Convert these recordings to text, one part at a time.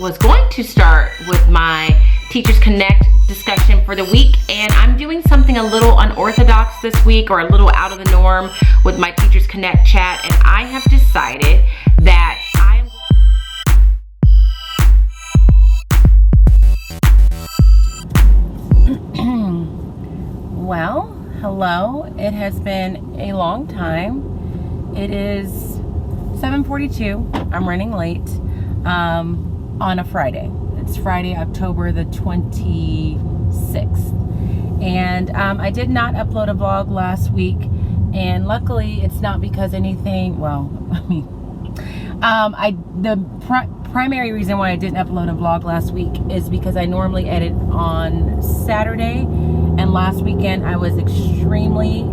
was going to start with my Teachers Connect discussion for the week, and I'm doing something a little unorthodox this week, or a little out of the norm with my Teachers Connect chat, and I have decided that well, hello. It has been a long time. It is 7:42. I'm running late on a Friday. It's Friday, October the 26th. And I did not upload a vlog last week. And luckily, it's not because anything, well, I mean, the primary reason why I didn't upload a vlog last week is because I normally edit on Saturday. And last weekend, I was extremely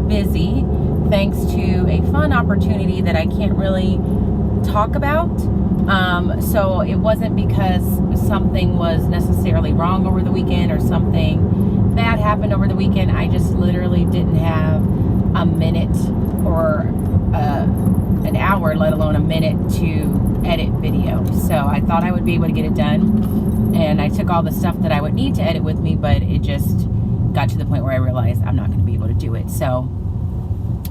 busy thanks to a fun opportunity that I can't really talk about. So it wasn't because something was necessarily wrong over the weekend or something bad happened over the weekend. I just literally didn't have a minute or an hour, let alone a minute, to edit video. So I thought I would be able to get it done, and I took all the stuff that I would need to edit with me, but it just got to the point where I realized I'm not going to be able to do it. So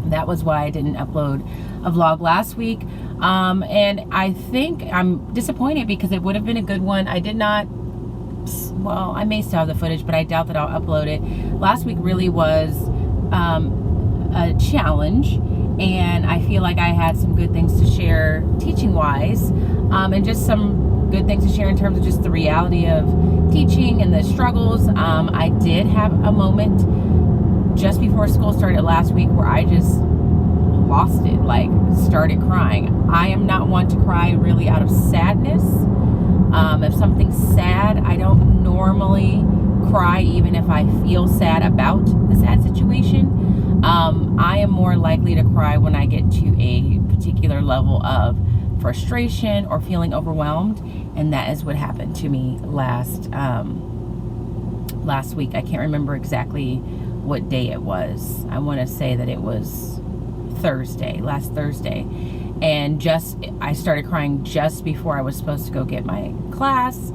that was why I didn't upload a vlog last week. And I think I'm disappointed because it would have been a good one. I did not, well, I may still have the footage, but I doubt that I'll upload it. Last week really was a challenge, and I feel like I had some good things to share teaching wise, and just some good things to share in terms of just the reality of teaching and the struggles. I did have a moment just before school started last week where I just lost it, like started crying. I am not one to cry really out of sadness. If something's sad, I don't normally cry even if I feel sad about the sad situation. I am more likely to cry when I get to a particular level of frustration or feeling overwhelmed, and that is what happened to me last week. I can't remember exactly what day it was. I want to say that it was last Thursday, and I started crying just before I was supposed to go get my class,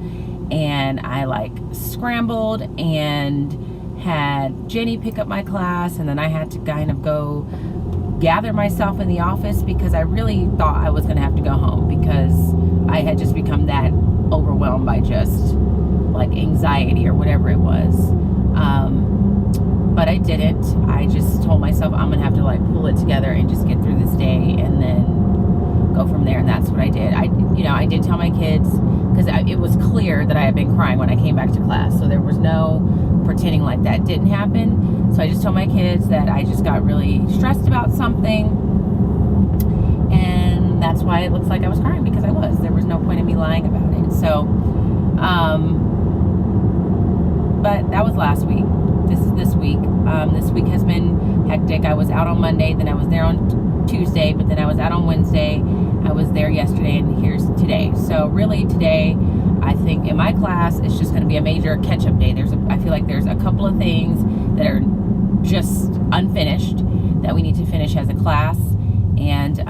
and I like scrambled and had Jenny pick up my class, and then I had to kind of go gather myself in the office because I really thought I was going to have to go home because I had just become that overwhelmed by just like anxiety or whatever it was. But I didn't. I just told myself I'm going to have to like pull it together and just get through this day and then go from there. And that's what I did. I did tell my kids, because it was clear that I had been crying when I came back to class. So there was no pretending like that didn't happen. So I just told my kids that I just got really stressed about something. And that's why it looks like I was crying, because I was. There was no point in me lying about it. So, but that was last week. This is this week. This week has been hectic. I was out on Monday, then I was there on Tuesday, but then I was out on Wednesday. I was there yesterday, and here's today. So really today, I think in my class, it's just going to be a major catch-up day. I feel like there's a couple of things that are just unfinished that we need to finish as a class, and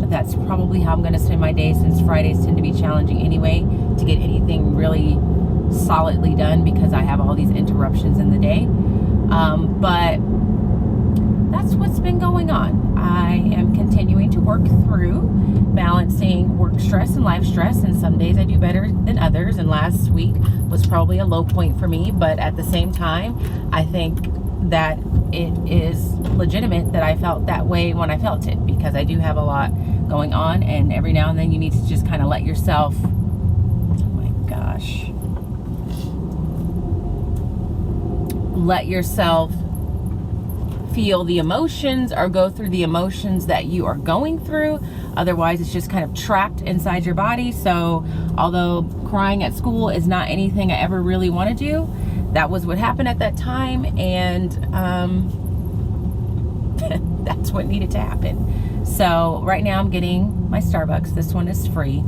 that's probably how I'm going to spend my day, since Fridays tend to be challenging anyway to get anything really solidly done because I have all these interruptions in the day. But that's what's been going on. I am continuing to work through balancing work stress and life stress, and some days I do better than others, and last week was probably a low point for me, but at the same time I think that it is legitimate that I felt that way when I felt it, because I do have a lot going on, and every now and then you need to just kind of let yourself, oh my gosh, let yourself feel the emotions or go through the emotions that you are going through. Otherwise, it's just kind of trapped inside your body. So although crying at school is not anything I ever really want to do, that was what happened at that time, and that's what needed to happen. So right now I'm getting my Starbucks. This one is free,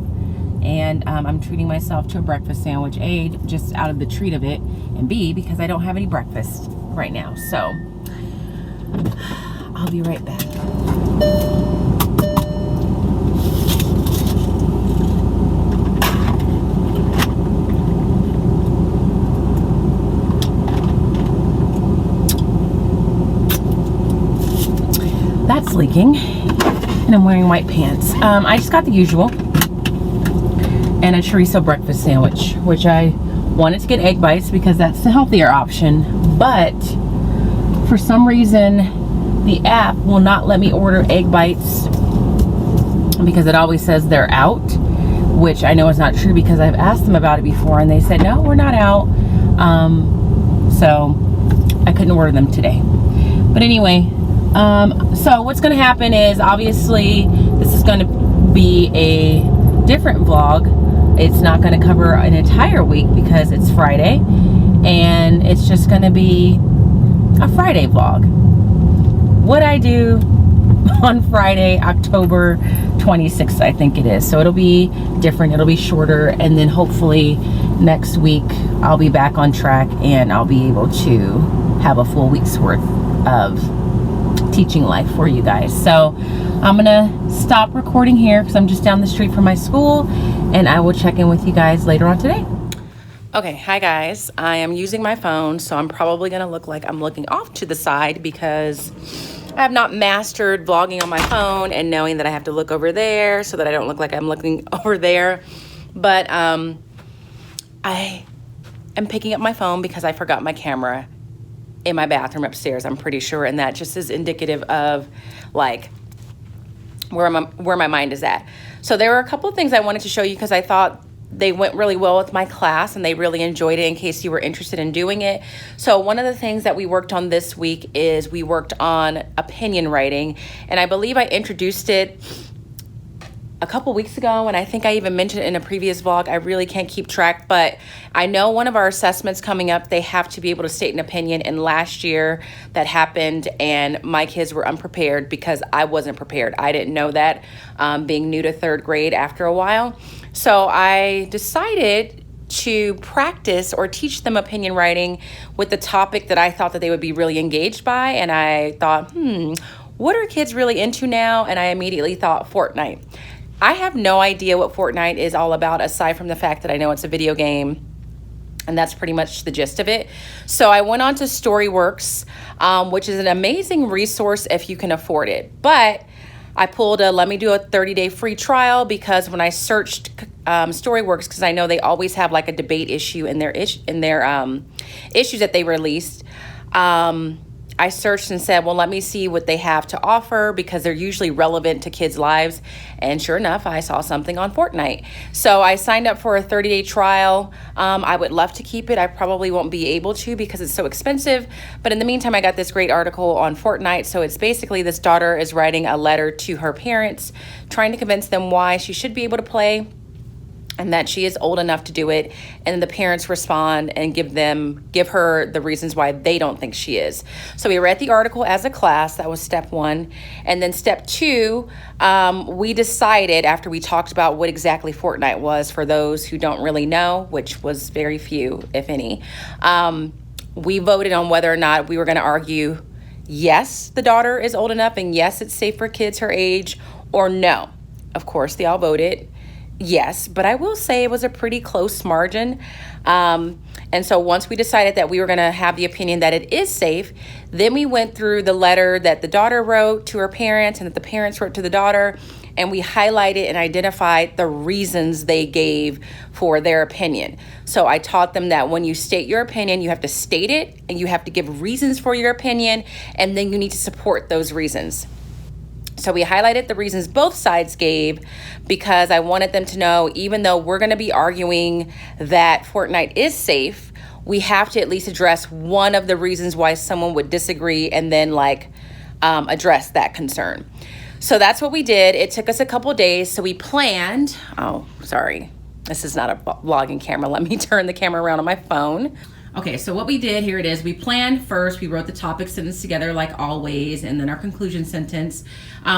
and I'm treating myself to a breakfast sandwich, A, just out of the treat of it, and B, because I don't have any breakfast right now. So I'll be right back. it's leaking. And I'm wearing white pants. I just got the usual. And a chorizo breakfast sandwich, which I wanted to get egg bites because that's the healthier option. But for some reason, the app will not let me order egg bites because it always says they're out, which I know is not true because I've asked them about it before and they said, no, we're not out. So I couldn't order them today. But anyway, so what's going to happen is obviously this is going to be a different vlog. It's not going to cover an entire week because it's Friday, and it's just going to be a Friday vlog. What I do on Friday, October 26th, I think it is. So it'll be different, it'll be shorter, and then hopefully next week I'll be back on track and I'll be able to have a full week's worth of teaching life for you guys. So I'm gonna stop recording here because I'm just down the street from my school, and I will check in with you guys later on today. Okay, hi guys. I am using my phone, so I'm probably gonna look like I'm looking off to the side because I have not mastered vlogging on my phone and knowing that I have to look over there so that I don't look like I'm looking over there. But I am picking up my phone because I forgot my camera in my bathroom upstairs, I'm pretty sure, and that just is indicative of like where my mind is at. So there were a couple of things I wanted to show you because I thought they went really well with my class and they really enjoyed it in case you were interested in doing it. So one of the things that we worked on this week is we worked on opinion writing, and I believe I introduced it a couple weeks ago, and I think I even mentioned it in a previous vlog. I really can't keep track, but I know one of our assessments coming up, they have to be able to state an opinion, and last year that happened and my kids were unprepared because I wasn't prepared. I didn't know that, being new to third grade after a while. So I decided to practice or teach them opinion writing with the topic that I thought that they would be really engaged by, and I thought, what are kids really into now? And I immediately thought Fortnite. I have no idea what Fortnite is all about aside from the fact that I know it's a video game, and that's pretty much the gist of it. So I went on to Storyworks, which is an amazing resource if you can afford it. But I pulled a let me do a 30-day free trial because when I searched Storyworks, because I know they always have like a debate issue in their issues that they released, I searched and said, well, let me see what they have to offer because they're usually relevant to kids' lives. And sure enough, I saw something on Fortnite. So I signed up for a 30-day trial. I would love to keep it. I probably won't be able to because it's so expensive. But in the meantime, I got this great article on Fortnite. So it's basically this daughter is writing a letter to her parents, trying to convince them why she should be able to play and that she is old enough to do it, and the parents respond and give her the reasons why they don't think she is. So we read the article as a class. That was step one. And then step two, we decided after we talked about what exactly Fortnite was for those who don't really know, which was very few, if any, we voted on whether or not we were going to argue, yes, the daughter is old enough and yes, it's safe for kids her age, or no. Of course, they all voted yes, but I will say it was a pretty close margin. And so once we decided that we were going to have the opinion that it is safe, then we went through the letter that the daughter wrote to her parents and that the parents wrote to the daughter, and we highlighted and identified the reasons they gave for their opinion. So I taught them that when you state your opinion, you have to state it and you have to give reasons for your opinion, and then you need to support those reasons. So we highlighted the reasons both sides gave because I wanted them to know, even though we're going to be arguing that Fortnite is safe, we have to at least address one of the reasons why someone would disagree and then address that concern. So that's what we did. It took us a couple days. So we planned, oh, sorry, this is not a vlogging camera. Let me turn the camera around on my phone. Okay, so what we did, here it is. We planned first, we wrote the topic sentence together like always, and then our conclusion sentence.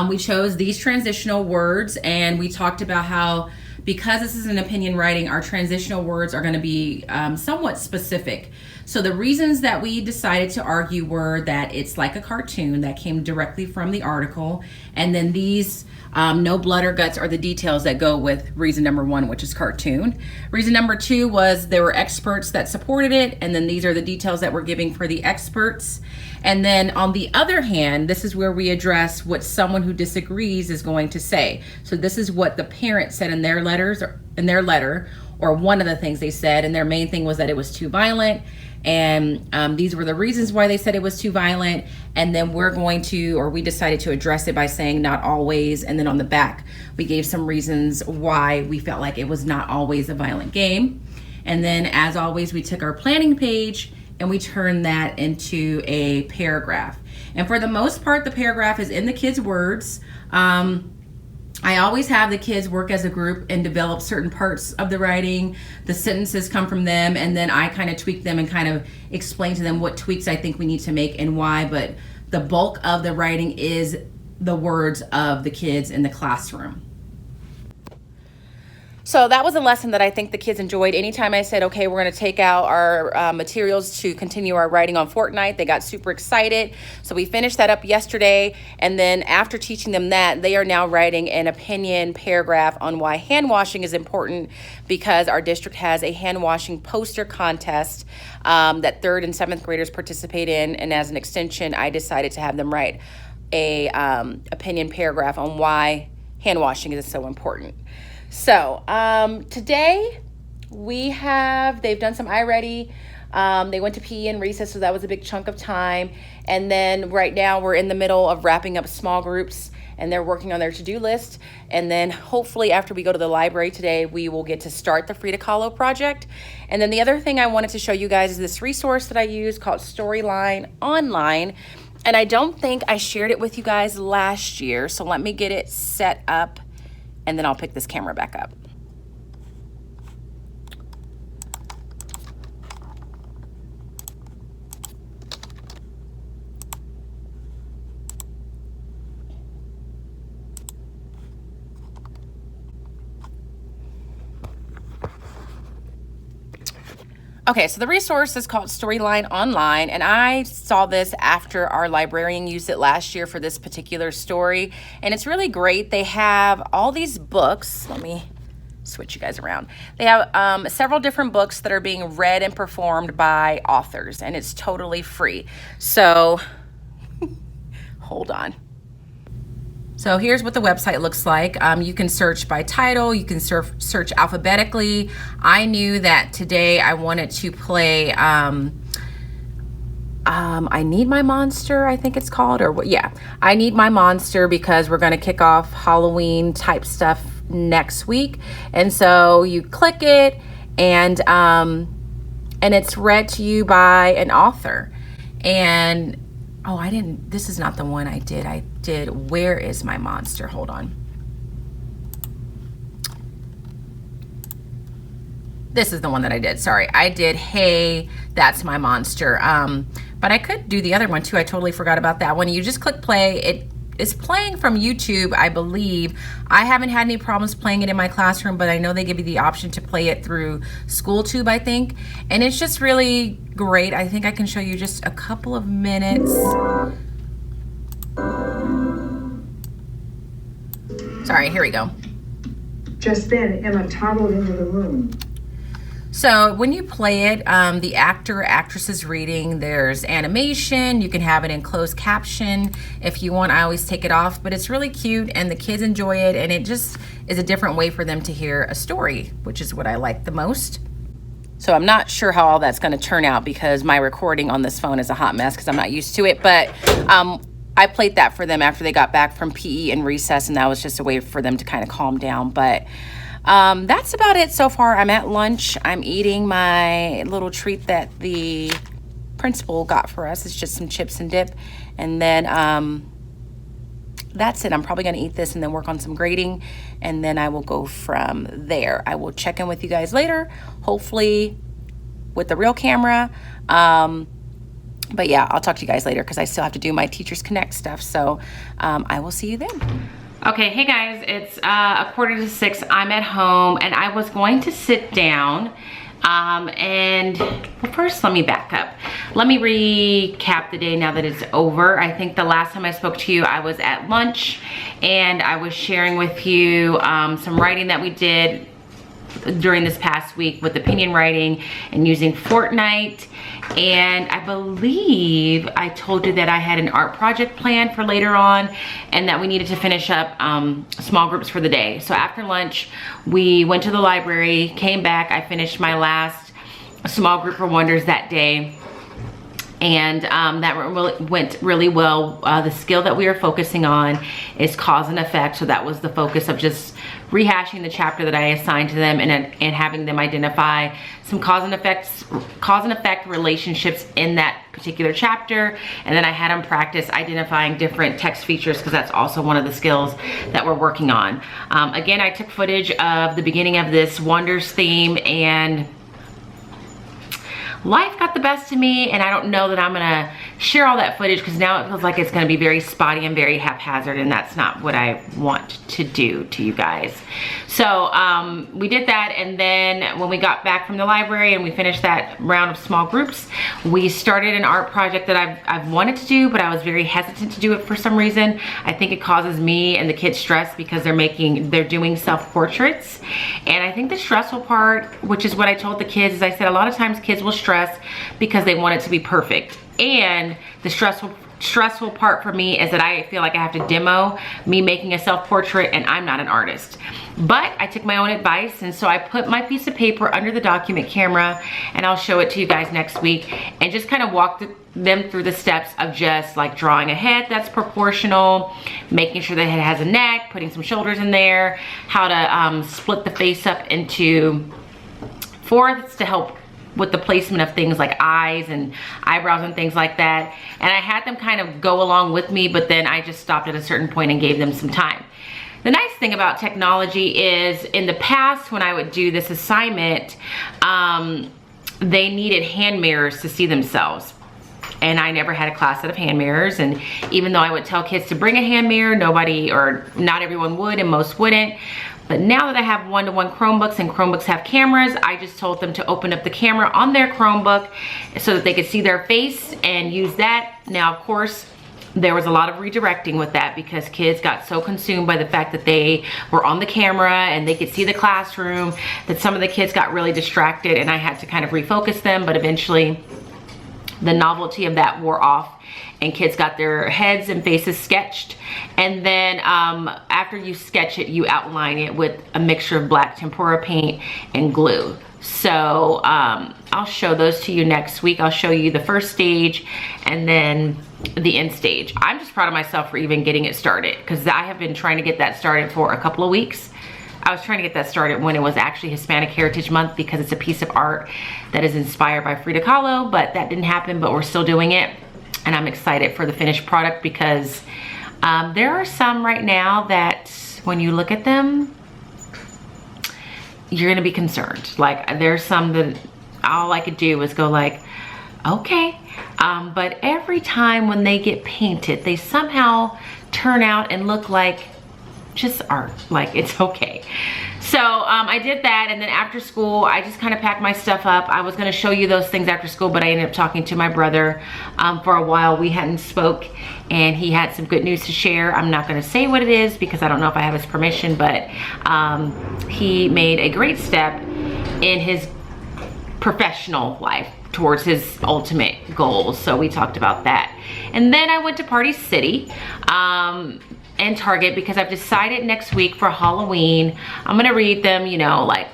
We chose these transitional words, and we talked about how, because this is an opinion writing, our transitional words are gonna be somewhat specific. So the reasons that we decided to argue were that it's like a cartoon that came directly from the article, And then these no blood or guts are the details that go with reason number 1, which is cartoon. Reason number 2 was there were experts that supported it, and then these are the details that we're giving for the experts. And then on the other hand, this is where we address what someone who disagrees is going to say. So this is what the parent said in their letter, or one of the things they said, and their main thing was that it was too violent. And these were the reasons why they said it was too violent. And then we decided to address it by saying not always. And then on the back, we gave some reasons why we felt like it was not always a violent game. And then as always, we took our planning page and we turned that into a paragraph. And for the most part, the paragraph is in the kids' words. I always have the kids work as a group and develop certain parts of the writing. The sentences come from them, and then I kind of tweak them and kind of explain to them what tweaks I think we need to make and why. But the bulk of the writing is the words of the kids in the classroom. So that was a lesson that I think the kids enjoyed. Anytime I said, okay, we're going to take out our materials to continue our writing on Fortnite, they got super excited. So we finished that up yesterday. And then after teaching them that, they are now writing an opinion paragraph on why hand washing is important, because our district has a hand washing poster contest that 3rd and 7th graders participate in. And as an extension, I decided to have them write a opinion paragraph on why hand washing is so important. So today they've done some iReady. They went to PE and recess, so that was a big chunk of time. And then right now we're in the middle of wrapping up small groups, and they're working on their to-do list. And then hopefully after we go to the library today, we will get to start the Frida Kahlo project. And then the other thing I wanted to show you guys is this resource that I use called Storyline Online. And I don't think I shared it with you guys last year, so let me get it set up, and then I'll pick this camera back up. Okay, so the resource is called Storyline Online, and I saw this after our librarian used it last year for this particular story, and it's really great. They have all these books. Let me switch you guys around. They have several different books that are being read and performed by authors, and it's totally free. So, hold on. So here's what the website looks like. You can search by title, you can search alphabetically. I knew that today I wanted to play I Need My Monster, I think it's called, or what? Yeah, I Need My Monster, because we're gonna kick off Halloween type stuff next week. And so you click it, and it's read to you by an author. And oh, this is not the one I did. I did Where Is My Monster? Hold on. This is the one that I did. Sorry, I did Hey, That's My Monster. But I could do the other one too. I totally forgot about that one. You just click play. It is playing from YouTube, I believe. I haven't had any problems playing it in my classroom, but I know they give you the option to play it through SchoolTube, I think. And it's just really great. I think I can show you just a couple of minutes. Sorry, here we go. Just then, Emma toddled into the room. So when you play it, the actor or actress reading, there's animation. You can have it in closed caption if you want. I always take it off, but it's really cute and the kids enjoy it, and it just is a different way for them to hear a story, which is what I like the most. So I'm not sure how all that's going to turn out, because my recording on this phone is a hot mess because I'm not used to it, but I played that for them after they got back from PE and recess, and that was just a way for them to kind of calm down. But that's about it so far. I'm at lunch. I'm eating my little treat that the principal got for us. It's just some chips and dip. And then that's it. I'm probably going to eat this and then work on some grading, and then I will go from there. I will check in with you guys later, hopefully with the real camera. But yeah, I'll talk to you guys later because I still have to do my TeachersConnect stuff. So I will see you then. Okay, hey guys, it's 5:45. I'm at home, and I was going to sit down And well, first let me back up. Let me recap the day now that it's over. I think the last time I spoke to you, I was at lunch and I was sharing with you some writing that we did during this past week with opinion writing and using Fortnite. And I believe I told you that I had an art project planned for later on and that we needed to finish up small groups for the day. So after lunch, we went to the library, came back, I finished my last small group for Wonders that day. And that went really well. The skill that we are focusing on is cause and effect. So that was the focus of just rehashing the chapter that I assigned to them and having them identify some cause and effect relationships in that particular chapter. And then I had them practice identifying different text features because that's also one of the skills that we're working on. Again, I took footage of the beginning of this Wonders theme, and life got the best of me, and I don't know that I'm gonna share all that footage because now it feels like it's gonna be very spotty and very haphazard, and that's not what I want to do to you guys. So we did that, and then when we got back from the library and we finished that round of small groups, we started an art project that I've wanted to do, but I was very hesitant to do it for some reason. I think it causes me and the kids stress because they're doing self-portraits. And I think the stressful part, which is what I told the kids, is I said a lot of times kids will stress because they want it to be perfect. And the stressful part for me is that I feel like I have to demo me making a self-portrait, and I'm not an artist. But I took my own advice, and so I put my piece of paper under the document camera, and I'll show it to you guys next week, and just kind of walked them through the steps of just like drawing a head that's proportional, making sure the head has a neck, putting some shoulders in there, how to split the face up into fourths to help with the placement of things like eyes and eyebrows and things like that. And I had them kind of go along with me, but then I just stopped at a certain point and gave them some time. The nice thing about technology is in the past when I would do this assignment, they needed hand mirrors to see themselves. And I never had a class set of hand mirrors. And even though I would tell kids to bring a hand mirror, not everyone would, and most wouldn't. But now that I have one-to-one Chromebooks and Chromebooks have cameras, I just told them to open up the camera on their Chromebook so that they could see their face and use that. Now, of course, there was a lot of redirecting with that because kids got so consumed by the fact that they were on the camera and they could see the classroom that some of the kids got really distracted, and I had to kind of refocus them. But eventually the novelty of that wore off and kids got their heads and faces sketched. And then after you sketch it, you outline it with a mixture of black tempera paint and glue. So I'll show those to you next week. I'll show you the first stage and then the end stage. I'm just proud of myself for even getting it started because I have been trying to get that started for a couple of weeks. I was trying to get that started when it was actually Hispanic Heritage Month because it's a piece of art that is inspired by Frida Kahlo, but that didn't happen, but we're still doing it. And I'm excited for the finished product because there are some right now that when you look at them, you're gonna be concerned. Like there's some that all I could do was go like, okay. But every time when they get painted, they somehow turn out and look like just art, like it's okay. So I did that, and then after school I just kind of packed my stuff up. I was going to show you those things after school, but I ended up talking to my brother for a while. We hadn't spoke, and he had some good news to share. I'm not going to say what it is because I don't know if I have his permission, but he made a great step in his professional life towards his ultimate goals. So we talked about that. And then I went to Party City and Target because I've decided next week for Halloween, I'm gonna read them, you know, like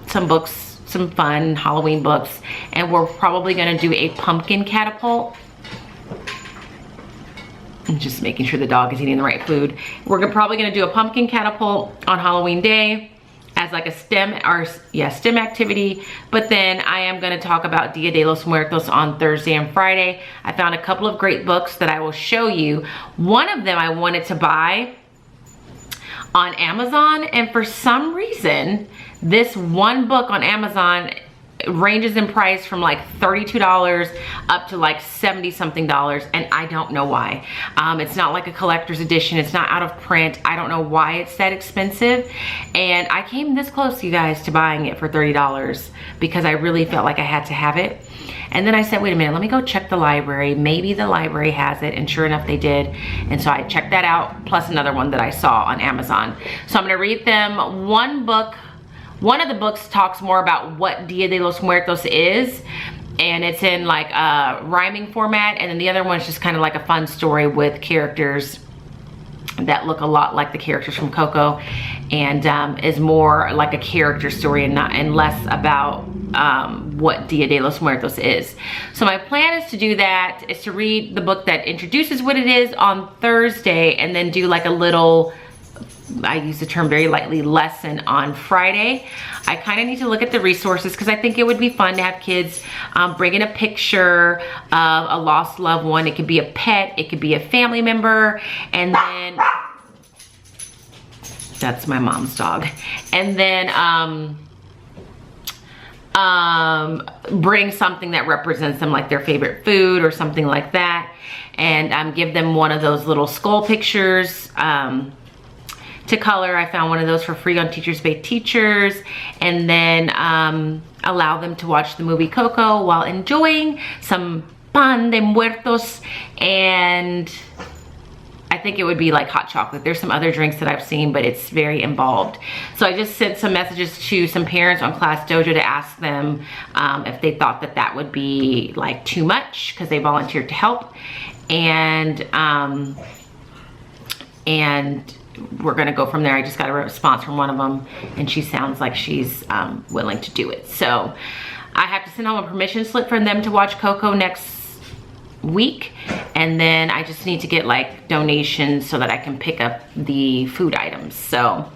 some books, some fun Halloween books, and we're probably gonna do a pumpkin catapult. I'm just making sure the dog is eating the right food. We're probably gonna do a pumpkin catapult on Halloween Day as like a STEM activity, but then I am going to talk about Dia de los Muertos on Thursday and Friday. I found a couple of great books that I will show you. One of them I wanted to buy on Amazon, and for some reason this one book on Amazon ranges in price from like $32 up to like 70 something dollars, and I don't know why. It's not like a collector's edition, it's not out of print. I don't know why it's that expensive, and I came this close, you guys, to buying it for $30 because I really felt like I had to have it. And then I said, wait a minute, let me go check the library. Maybe the library has it, and sure enough they did. And so I checked that out, plus another one that I saw on Amazon. So I'm gonna read them one book. One of the books talks more about what Dia de los Muertos is, and it's in like a rhyming format, and then the other one's just kind of like a fun story with characters that look a lot like the characters from Coco, and is more like a character story and less about what Dia de los Muertos is. So my plan is to do that, is to read the book that introduces what it is on Thursday, and then do like a little, I use the term very lightly, lesson on Friday. I kind of need to look at the resources because I think it would be fun to have kids bring in a picture of a lost loved one. It could be a pet, it could be a family member, and then that's my mom's dog. And then bring something that represents them, like their favorite food or something like that, and give them one of those little skull pictures to color. I found one of those for free on Teachers Pay Teachers, and then allow them to watch the movie Coco while enjoying some pan de muertos, and I think it would be like hot chocolate. There's some other drinks that I've seen, but it's very involved. So I just sent some messages to some parents on Class Dojo to ask them if they thought that that would be like too much, because they volunteered to help, and we're gonna go from there. I just got a response from one of them, and she sounds like she's willing to do it. So I have to send home a permission slip for them to watch Coco next week, and then I just need to get like donations so that I can pick up the food items. So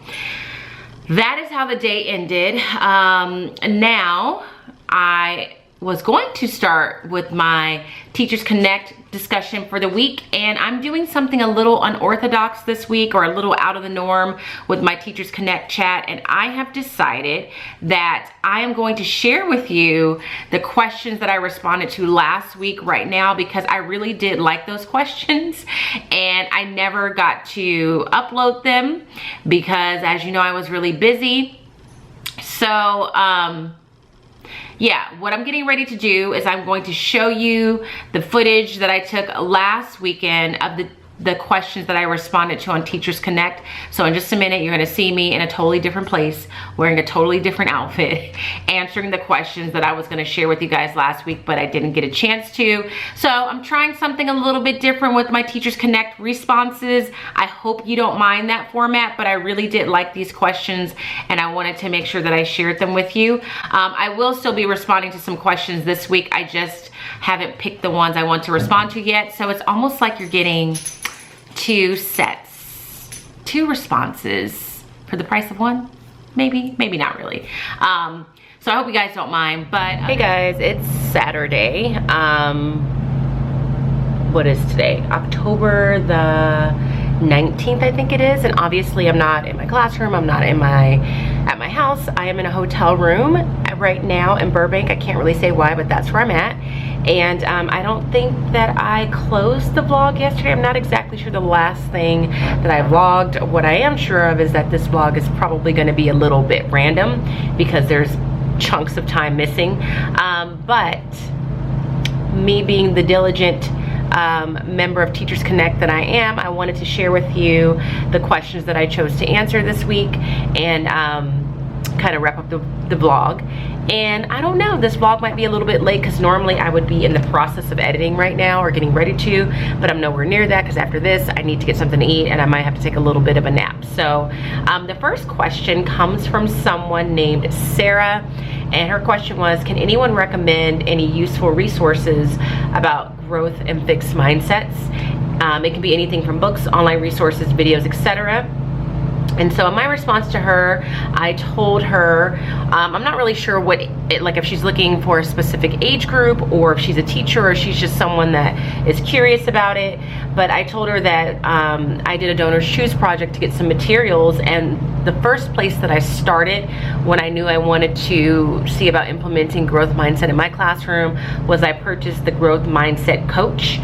that is how the day ended. Now I was going to start with my Teachers Connect discussion for the week, and I'm doing something a little unorthodox this week, or a little out of the norm with my Teachers Connect chat, and I have decided that I am going to share with you the questions that I responded to last week right now, because I really did like those questions, and I never got to upload them because, as you know, I was really busy. So yeah, what I'm getting ready to do is I'm going to show you the footage that I took last weekend of the questions that I responded to on Teachers Connect. So in just a minute, you're gonna see me in a totally different place, wearing a totally different outfit, answering the questions that I was gonna share with you guys last week, but I didn't get a chance to. So I'm trying something a little bit different with my Teachers Connect responses. I hope you don't mind that format, but I really did like these questions, and I wanted to make sure that I shared them with you. I will still be responding to some questions this week. I just haven't picked the ones I want to respond to yet. So it's almost like you're getting two responses for the price of one. Maybe not really. So I hope you guys don't mind, but hey guys, it's Saturday. What is today? October the 19th, I think it is, and obviously I'm not in my classroom, I'm not at my house. I am in a hotel room right now in Burbank. I can't really say why, but that's where I'm at. And I don't think that I closed the vlog yesterday. I'm not exactly sure the last thing that I vlogged. What I am sure of is that this vlog is probably going to be a little bit random because there's chunks of time missing. But me being the diligent member of Teachers Connect that I am, I wanted to share with you the questions that I chose to answer this week, and kind of wrap up the vlog. And I don't know, this vlog might be a little bit late because normally I would be in the process of editing right now, or getting ready to, but I'm nowhere near that because after this I need to get something to eat, and I might have to take a little bit of a nap. So the first question comes from someone named Sarah, and her question was, can anyone recommend any useful resources about growth and fixed mindsets? It can be anything from books, online resources, videos, etc. And so in my response to her, I told her, I'm not really sure what, like if she's looking for a specific age group or if she's a teacher or she's just someone that is curious about it. But I told her that I did a Donors Choose project to get some materials, and the first place that I started when I knew I wanted to see about implementing growth mindset in my classroom was I purchased the Growth Mindset Coach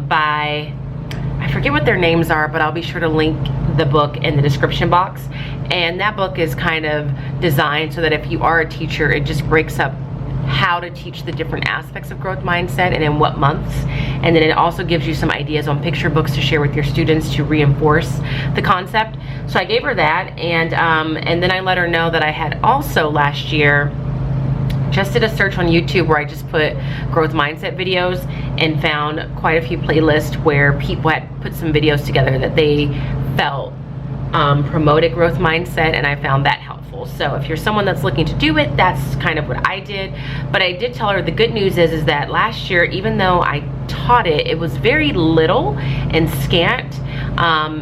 by, I forget what their names are, but I'll be sure to link the book in the description box. And that book is kind of designed so that if you are a teacher, it just breaks up how to teach the different aspects of growth mindset and in what months. And then it also gives you some ideas on picture books to share with your students to reinforce the concept. So I gave her that, and then I let her know that I had also last year just did a search on YouTube where I just put growth mindset videos and found quite a few playlists where people had put some videos together that they felt promoted growth mindset, and I found that helpful. So if you're someone that's looking to do it, that's kind of what I did. But I did tell her the good news is that last year, even though I taught it, it was very little and scant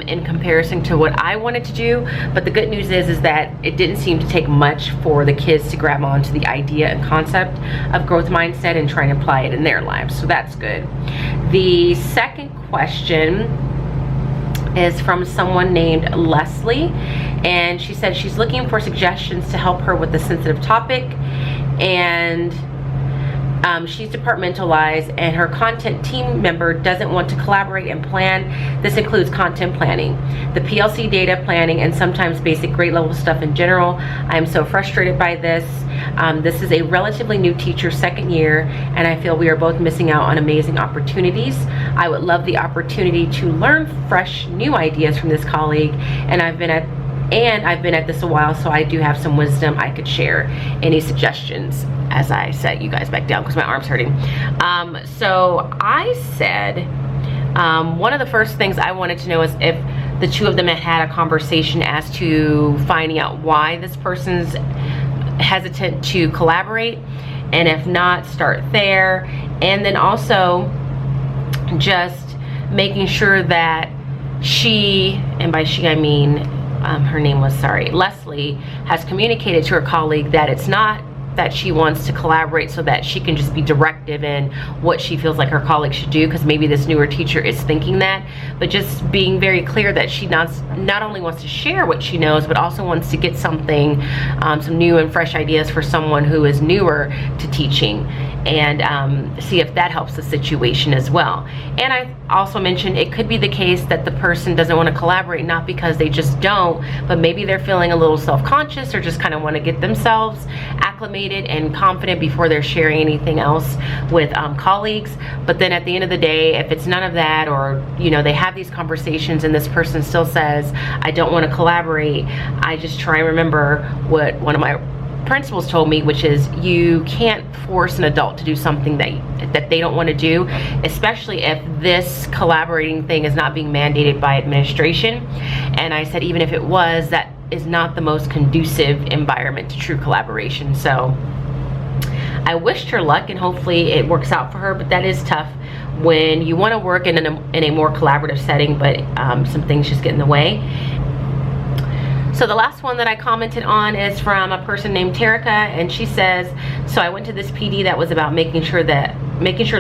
in comparison to what I wanted to do. But the good news is that it didn't seem to take much for the kids to grab onto the idea and concept of growth mindset and try and apply it in their lives. So that's good. The second question is from someone named Leslie, and she said she's looking for suggestions to help her with the sensitive topic, and she's departmentalized and her content team member doesn't want to collaborate and plan. This includes content planning, the PLC data planning, and sometimes basic grade level stuff in general. I am so frustrated by this. This is a relatively new teacher, second year, and I feel we are both missing out on amazing opportunities. I would love the opportunity to learn fresh, new ideas from this colleague, and I've been at this a while, so I do have some wisdom I could share. Any suggestions? As I set you guys back down because my arm's hurting. So I said, one of the first things I wanted to know is if the two of them had a conversation as to finding out why this person's hesitant to collaborate, and if not, start there. And then also just making sure that she, and by she I mean her name was, Leslie, has communicated to her colleague that it's not that she wants to collaborate so that she can just be directive in what she feels like her colleagues should do, because maybe this newer teacher is thinking that, but just being very clear that she not only wants to share what she knows, but also wants to get something, some new and fresh ideas for someone who is newer to teaching, and see if that helps the situation as well. And I also mentioned it could be the case that the person doesn't want to collaborate, not because they just don't, but maybe they're feeling a little self-conscious or just kind of want to get themselves acclimated and confident before they're sharing anything else with colleagues. But then at the end of the day, if it's none of that, or they have these conversations and this person still says, I don't want to collaborate, I just try and remember what one of my principals told me, which is you can't force an adult to do something that they don't want to do, especially if this collaborating thing is not being mandated by administration. And I said, even if it was, that is not the most conducive environment to true collaboration. So I wished her luck, and hopefully it works out for her, but that is tough when you want to work in a more collaborative setting, but some things just get in the way. So the last one that I commented on is from a person named Terica, and she says, so I went to this PD that was about making sure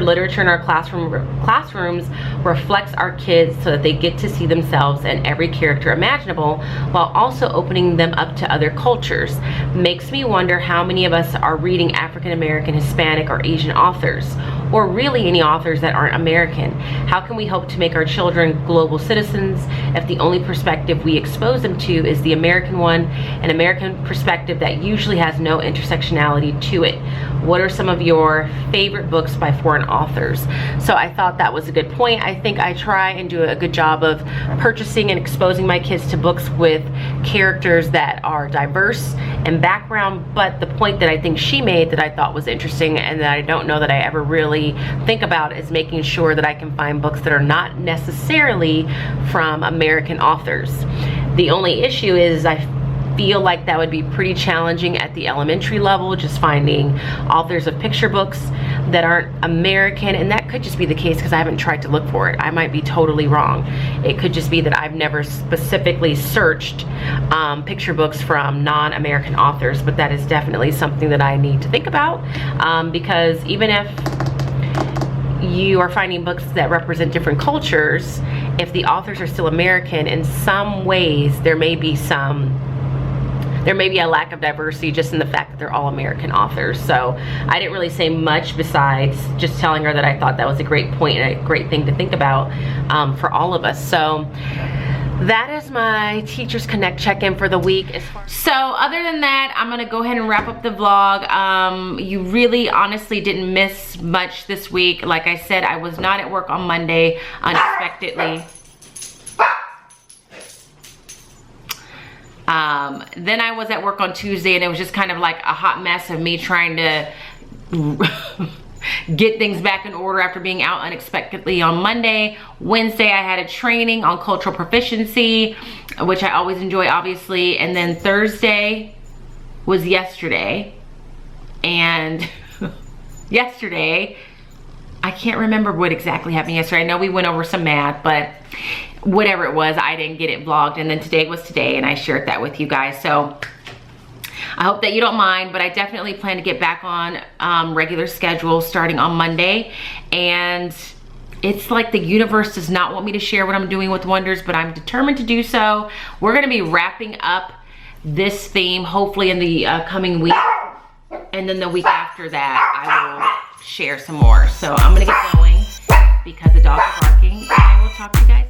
literature in our classrooms reflects our kids so that they get to see themselves in every character imaginable, while also opening them up to other cultures. Makes me wonder how many of us are reading African American, Hispanic, or Asian authors, or really any authors that aren't American. How can we hope to make our children global citizens if the only perspective we expose them to is the American one, an American perspective that usually has no intersectionality to it? What are some of your favorite books by foreign authors? So I thought that was a good point. I think I try and do a good job of purchasing and exposing my kids to books with characters that are diverse in background, but the point that I think she made that I thought was interesting and that I don't know that I ever really think about is making sure that I can find books that are not necessarily from American authors. The only issue is I feel like that would be pretty challenging at the elementary level, just finding authors of picture books that aren't American. And that could just be the case because I haven't tried to look for it. I might be totally wrong. It could just be that I've never specifically searched picture books from non-American authors, but that is definitely something that I need to think about, because even if you are finding books that represent different cultures, if the authors are still American, in some ways there may be a lack of diversity just in the fact that they're all American authors. So I didn't really say much besides just telling her that I thought that was a great point and a great thing to think about for all of us. So that is my Teachers Connect check-in for the week. So other than that, I'm gonna go ahead and wrap up the vlog. You really honestly didn't miss much this week. Like I said, I was not at work on Monday unexpectedly. Then I was at work on Tuesday, and it was just kind of like a hot mess of me trying to get things back in order after being out unexpectedly on Monday. Wednesday I had a training on cultural proficiency, which I always enjoy, obviously. And then Thursday was yesterday, and yesterday I can't remember what exactly happened yesterday. I know we went over some math, but whatever it was, I didn't get it vlogged. And then today was today, and I shared that with you guys. So I hope that you don't mind, but I definitely plan to get back on regular schedule starting on Monday. And it's like the universe does not want me to share what I'm doing with Wonders, but I'm determined to do so. We're gonna be wrapping up this theme hopefully in the coming week. And then the week after that, I will share some more. So I'm gonna get going because the dog is barking, and I will talk to you guys